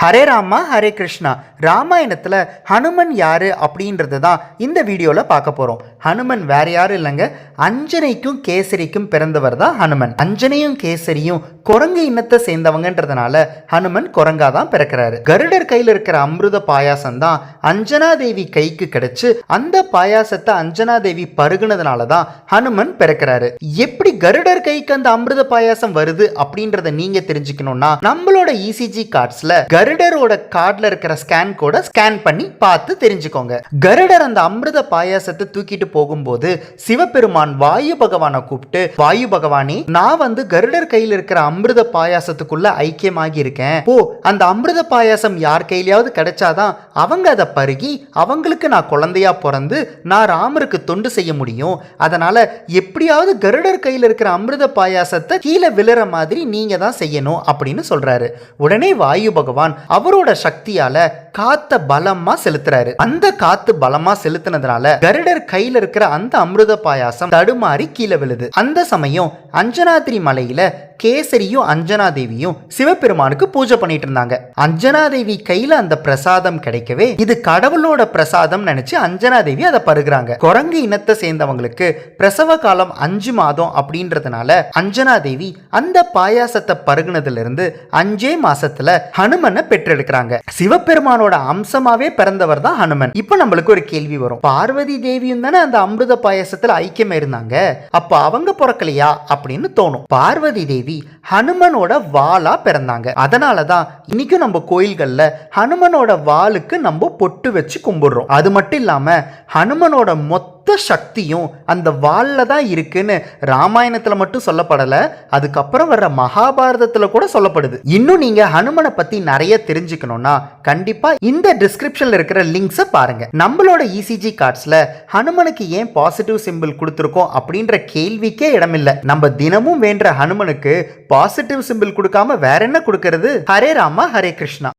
ஹரே ராமா ஹரே கிருஷ்ணா. ராமாயணத்தில் ஹனுமன் யாரு அப்படின்றது தான் இந்த வீடியோவில் பார்க்க போகிறோம். ஹனுமன் வேற யாரும் இல்லைங்க, அஞ்சனைக்கும் கேசரிக்கும் பிறந்தவர் தான் ஹனுமன். அஞ்சனையும் கேசரியும் குரங்கு இனத்தை சேர்ந்தவங்கன்றதுனால ஹனுமன் குரங்கா தான் பிறக்கிறாரு. கருடர் கையில் இருக்கிற அமிர்த பாயாசம் தான் அஞ்சனா தேவி கைக்கு கிடைச்சு அந்த பாயாசத்தை அஞ்சனா தேவி பருகுனதுனால தான் ஹனுமன் பிறக்கிறாரு. எப்படி கருடர் கைக்கு அந்த அமிர்த பாயாசம் வருது அப்படின்றத நீங்க தெரிஞ்சுக்கணும்னா நம்மளோட இசிஜி கார்ட்ஸ்ல கருடரோட கார்டுல இருக்கிற ஸ்கேன் கோட ஸ்கேன் பண்ணி பார்த்து தெரிஞ்சுக்கோங்க. கருடர் அந்த அமிர்த பாயாசத்தை தூக்கிட்டு போகும்போது சிவபெருமான் வாயு பகவானை கூப்பிட்டு, வாயு பகவானே, நான் கருடர் கையில் இருக்கிற அமிர்த பாயாசத்துக்குள்ள ஐக்கியமாகி இருக்கேன். அந்த அமிர்த பாயாசம் யார் கையிலாவது கிடைச்சாதான் அவங்க அதை பருகி அவங்களுக்கு நான் குழந்தையா பிறந்து நான் ராமருக்கு தொண்டு செய்ய முடியும். அதனால எப்படியாவது கருடர் கையில் இருக்கிற அமிர்த பாயாசத்தை கீழே விழுற மாதிரி நீங்க தான் செய்யணும் அப்படின்னு சொல்றாரு. உடனே வாயு பகவான் அவரோட சக்தியால காத்த பலமா செலுத்துறாரு. அந்த காத்து பலமா செலுத்தினதுனால கருடர் கையில இருக்கிற அந்த அமிர்த பாயாசம் தடுமாறி கீழே விழுது. அந்த சமயம் அஞ்சனாத்ரி மலையில கேசரியும் அஞ்சனா தேவியும் சிவபெருமானுக்கு பூஜை பண்ணிட்டு இருந்தாங்க. அஞ்சனா தேவி கையில அந்த பிரசாதம் கிடைக்கவே இது கடவுளோட பிரசாதம் நினைச்சு அஞ்சனா தேவி அதை பருகுறாங்க. குரங்கு இனத்தை சேர்ந்தவங்களுக்கு பிரசவ காலம் 5 மாதம் அப்படின்றதுனால அஞ்சனா தேவி அந்த பாயாசத்தை பருகுனதுல இருந்து 5 மாசத்துல ஹனுமனை பெற்றெடுக்கிறாங்க. சிவபெருமானோட அம்சமாவே பிறந்தவர் தான் ஹனுமன். இப்ப நம்மளுக்கு ஒரு கேள்வி வரும், பார்வதி தேவியும் தானே அந்த அமிர்த பாயாசத்துல ஐக்கியம் இருந்தாங்க, அப்ப அவங்க பிறக்கலையா அப்படின்னு தோணும். பார்வதி தேவி ஹனுமனோட வாளா பிறந்தாங்க. அதனாலதான் இன்னைக்கும் நம்ம கோயில்கள்ல ஹனுமனோட வாளுக்கு நம்ம பொட்டு வச்சு கும்பிடுறோம். அது மட்டும் இல்லாம ஹனுமனோட மொத்த சக்தியும் அந்த வாள்ல தான் இருக்குன்னு ராமாயணத்துல மட்டும் சொல்லப்படல, அதுக்கப்புறம் வர்ற மகாபாரதத்துல கூட சொல்லப்படுது. இன்னும் நீங்க ஹனுமனை பத்தி நிறைய தெரிஞ்சுக்கணும்னா கண்டிப்பா இந்த டிஸ்கிரிப்ஷன்ல இருக்கிற லிங்க்ஸை பாருங்க. நம்மளோட இசிஜி கார்ட்ஸ்ல ஹனுமனுக்கு ஏன் பாசிட்டிவ் சிம்பிள் கொடுத்துருக்கோம் அப்படின்ற கேள்விக்கே இடமில்லை. நம்ம தினமும் வேண்ட ஹனுமனுக்கு பாசிட்டிவ் சிம்பிள் கொடுக்காம வேற என்ன கொடுக்கிறது? ஹரே ராமா ஹரே கிருஷ்ணா.